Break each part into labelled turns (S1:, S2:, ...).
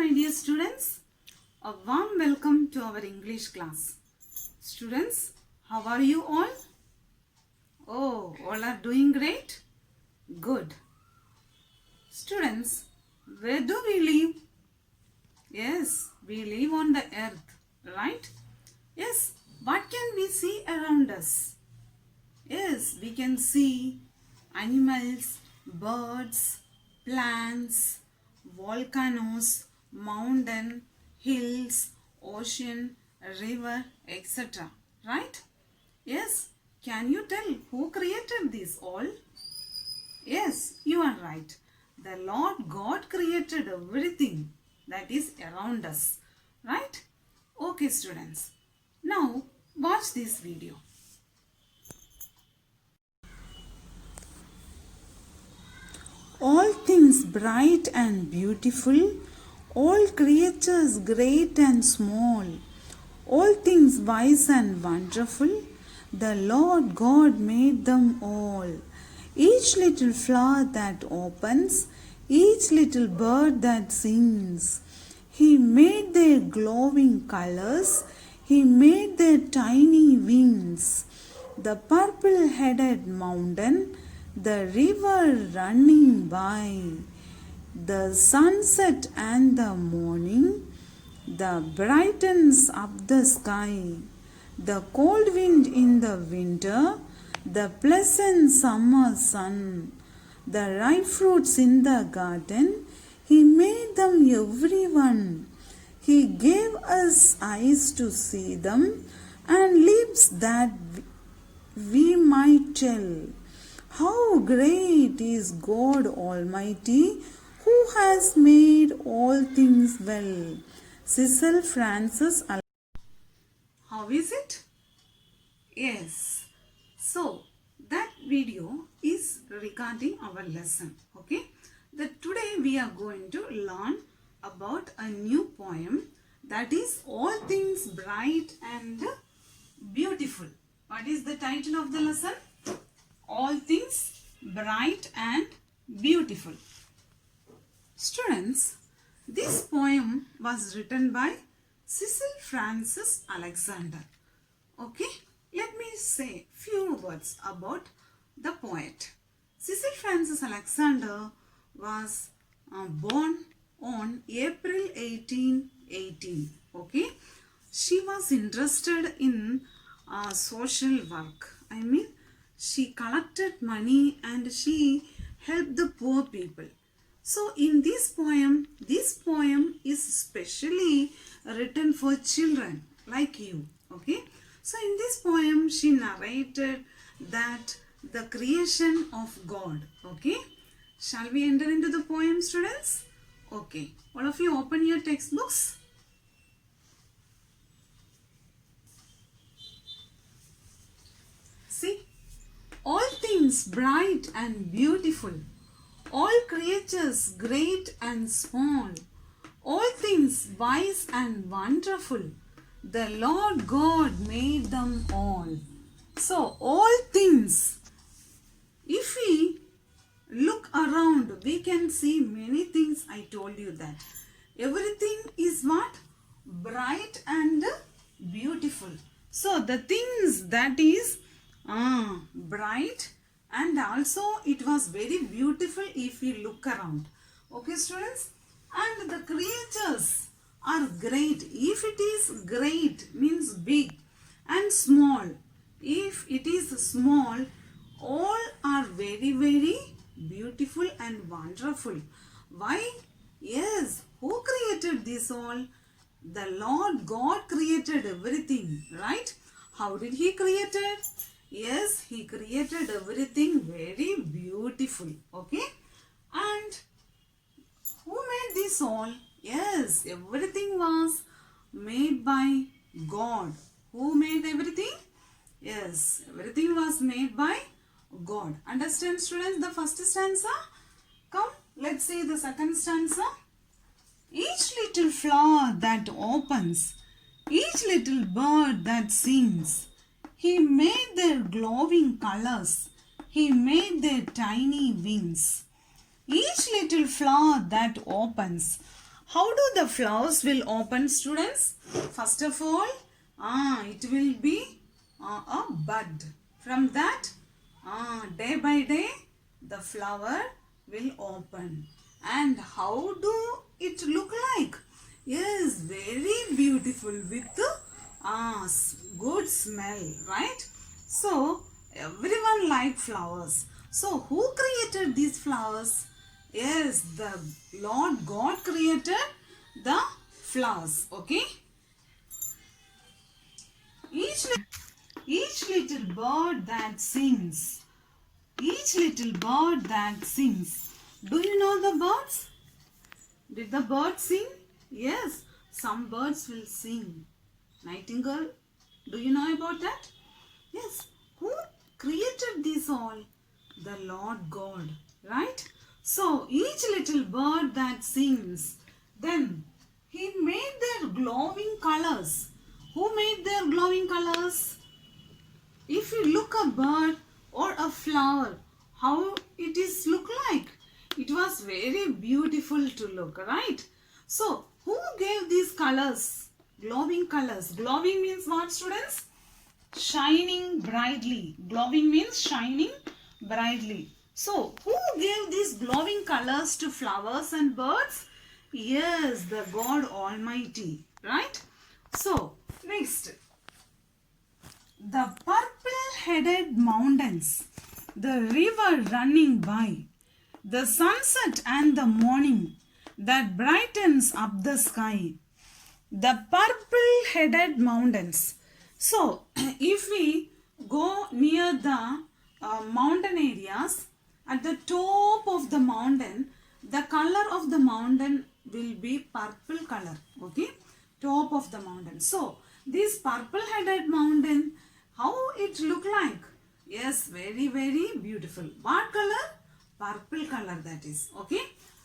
S1: my dear students. A warm welcome to our English class. Students, how are you all? Oh, all are doing great? Good. Students, where do we live? Yes, we live on the earth, right? Yes, what can we see around us? Yes, we can see animals, birds, plants, volcanoes, mountain, hills, ocean, river, etc. Right? Yes, can you tell who created this all? Yes, you are right. The Lord God created everything that is around us. Right? Okay, students. Now, watch this video. All things bright and beautiful, all creatures great and small, all things wise and wonderful, the Lord God made them all. Each little flower that opens, each little bird that sings, He made their glowing colors, He made their tiny wings. The purple-headed mountain, the river running by, the sunset and the morning, the brightens up the sky, the cold wind in the winter, the pleasant summer sun, the ripe fruits in the garden, He made them everyone. He gave us eyes to see them and lips that we might tell. How great is God Almighty, who has made all things well. Cecil Francis. How is it? Yes. So, that video is regarding our lesson. Okay. Today we are going to learn about a new poem, that is All Things Bright and Beautiful. What is the title of the lesson? All Things Bright and Beautiful. Students, this poem was written by Cecil Francis Alexander. Okay, let me say few words about the poet. Cecil Francis Alexander was born on April 1818. Okay, she was interested in social work. She collected money and she helped the poor people. So in this poem is specially written for children like you. Okay. So in this poem she narrated that the creation of God. Okay. Shall we enter into the poem, students? Okay. All of you open your textbooks. See. All things bright and beautiful, all creatures great and small, all things wise and wonderful, the Lord God made them all. So, all things, if we look around, we can see many things. I told you that. Everything is what? Bright and beautiful. So, the things that is bright and also it was very beautiful if we look around. Okay, students? And the creatures are great. If it is great means big, and small. If it is small, all are very, very beautiful and wonderful. Why? Yes, who created this all? The Lord God created everything, right? How did He create it? Yes, He created everything very beautiful. Okay. And who made this all? Yes, everything was made by God. Who made everything? Yes, everything was made by God. Understand, students, the first stanza? Come, let's see the second stanza. Each little flower that opens, each little bird that sings, He made their glowing colors, He made their tiny wings. Each little flower that opens, How do the flowers will open, students? First of all, it will be a bud. From that, day by day, the flower will open. And how do it look like? Yes, very beautiful with good smell, right? So, everyone like flowers. So, who created these flowers? Yes, the Lord God created the flowers, okay? Each, each little bird that sings. Each little bird that sings. Do you know the birds? Did the birds sing? Yes, some birds will sing. Nightingale, do you know about that? Yes, who created these all? The Lord God, right? So, each little bird that sings, then he made their glowing colors. Who made their glowing colors? If you look a bird or a flower, how it is look like? It was very beautiful to look, right? So, who gave these colors? Glowing colors. Glowing means what, students? Shining brightly. Glowing means shining brightly. So, who gave these glowing colors to flowers and birds? Yes, the God Almighty, right? So, next. The purple-headed mountains, the river running by, the sunset and the morning that brightens up the sky. The purple-headed mountains. So, if we go near the mountain areas, at the top of the mountain, the color of the mountain will be purple color. Okay, top of the mountain. So, this purple-headed mountain, how it look like? Yes, very, very beautiful. What color? Purple color, that is. Okay,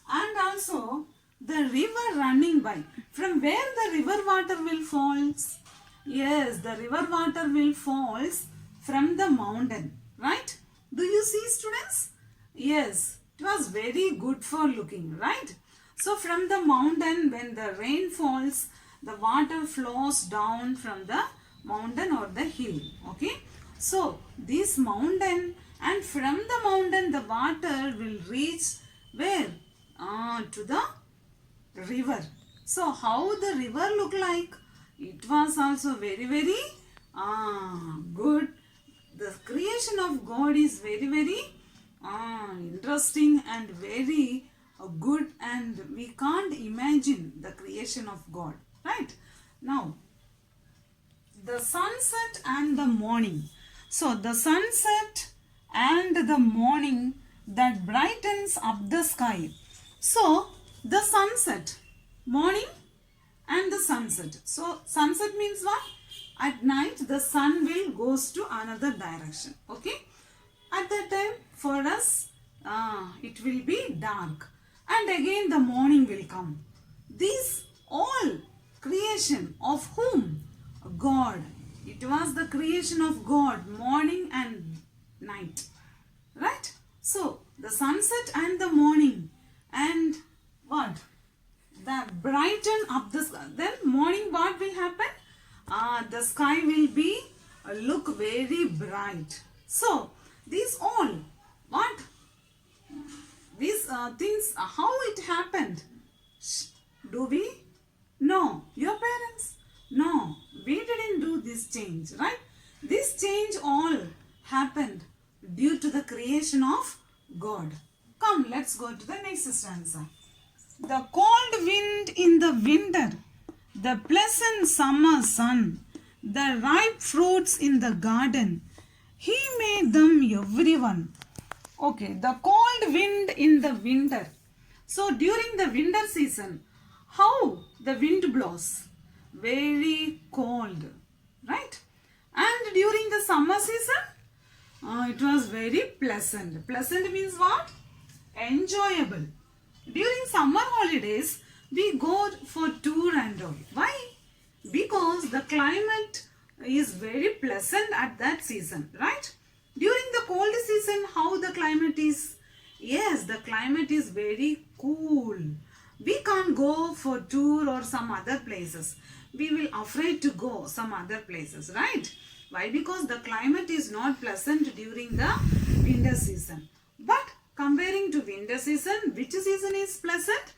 S1: and also the river running by. From where the river water will falls? Yes, the river water will falls from the mountain, right? Do you see, students? Yes, it was very good for looking, right? So from the mountain, when the rain falls, the water flows down from the mountain or the hill, okay? So this mountain, and from the mountain the water will reach where? To the river. So how the river look like? It was also very, very good. The creation of God is very, very interesting and very good, and we can't imagine the creation of God, right? Now, the sunset and the morning. So, the sunset and the morning that brightens up the sky. So, the sunset, morning and the sunset. So, sunset means what? At night, the sun will goes to another direction. Okay? At that time, for us, it will be dark. And again, the morning will come. These all creation of whom? God. It was the creation of God, morning and night. Right? So, the sunset and the morning. And what? That brighten up the sky. Then morning what will happen? The sky will be look very bright. So these all what? These things, how it happened? Do we? No. Your parents? No. We didn't do this change, right? This change all happened due to the creation of God. Come, let's go to the next stanza. The cold wind in the winter, the pleasant summer sun, the ripe fruits in the garden, he made them everyone. Okay, the cold wind in the winter. So during the winter season, how the wind blows? Very cold, right? And during the summer season, it was very pleasant. Pleasant means what? Enjoyable. During summer holidays, we go for tour and all. Why? Because the climate is very pleasant at that season, right? During the cold season, how the climate is? Yes, the climate is very cool. We can't can't go for tour or some other places. We will afraid to go some other places, right? Why? Because the climate is not pleasant during the winter season. But comparing to winter season, which season is pleasant?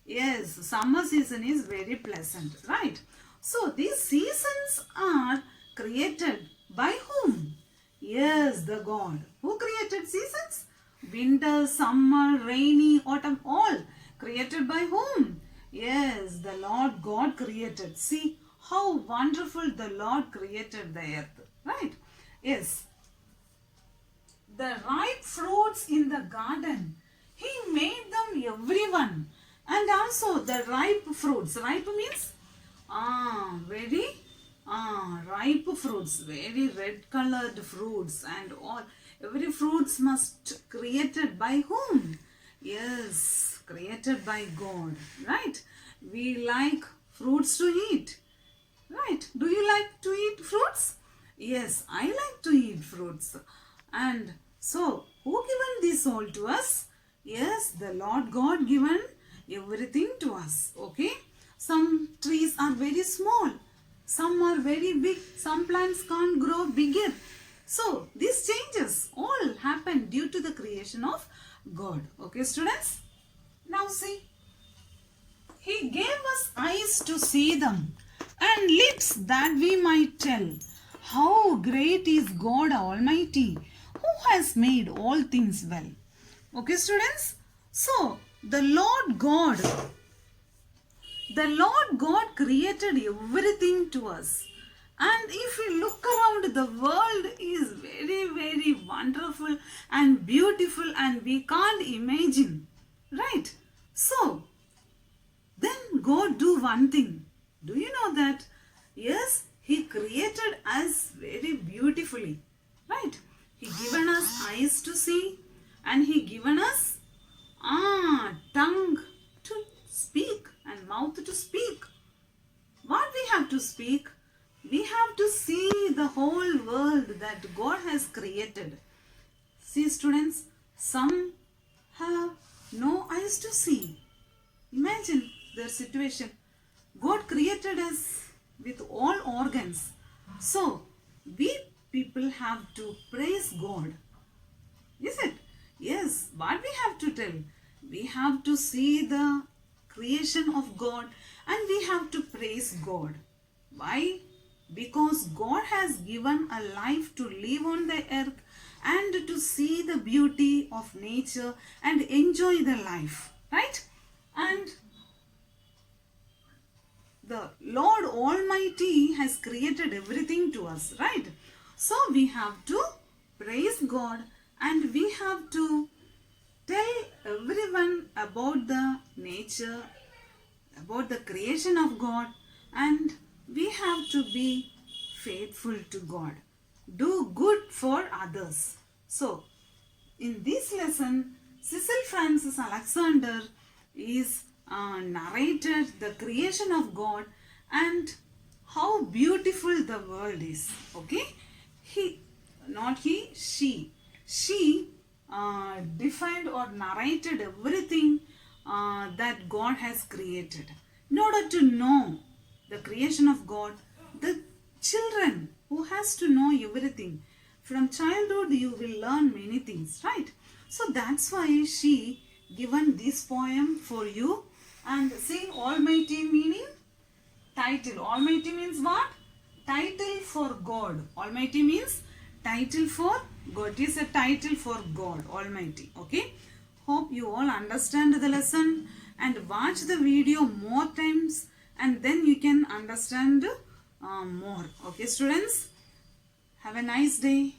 S1: Yes, summer season is very pleasant, right? So these seasons are created by whom? Yes, the God. Who created seasons? Winter, summer, rainy, autumn, all created by whom? Yes, the Lord God created. See how wonderful the Lord created the earth, right? Yes, the ripe fruits in the garden, He made them everyone. And also the ripe fruits. Ripe means very ripe fruits, very red colored fruits and all. Every fruits must created by whom? Yes, created by God, right? We like fruits to eat, right? Do you like to eat fruits? Yes, I like to eat fruits. And so, who given this all to us? Yes, the Lord God given everything to us, okay? Some trees are very small, some are very big, some plants can't grow bigger. So, these changes all happen due to the creation of God, okay students? Now see, He gave us eyes to see them and lips that we might tell how great is God Almighty, who has made all things well. Okay students? So, the Lord God created everything to us. And if we look around, the world is very, very wonderful and beautiful and we can't imagine. Right? So, then God do one thing. Do you know that? Yes, He created us very beautifully. Right? He given us eyes to see and He given us tongue to speak and mouth to speak. What we have to speak? We have to see the whole world that God has created. See students, some have no eyes to see. Imagine their situation. God created us with all organs. So, we people have to praise God. Is it? Yes, what we have to tell? We have to see the creation of God and we have to praise God. Why? Because God has given a life to live on the earth and to see the beauty of nature and enjoy the life. Right? And the Lord Almighty has created everything to us. Right? So we have to praise God and we have to tell everyone about the nature, about the creation of God, and we have to be faithful to God. Do good for others. So, in this lesson, Cecil Francis Alexander is narrated the creation of God and how beautiful the world is. Okay? She defined or narrated everything that God has created. In order to know the creation of God, the children who has to know everything. From childhood you will learn many things, right? So that's why she given this poem for you. And see, Almighty meaning? Title. Almighty means what? Title for God. Almighty means title for God. It is a title for God Almighty. Okay. Hope you all understand the lesson and watch the video more times and then you can understand more. Okay students. Have a nice day.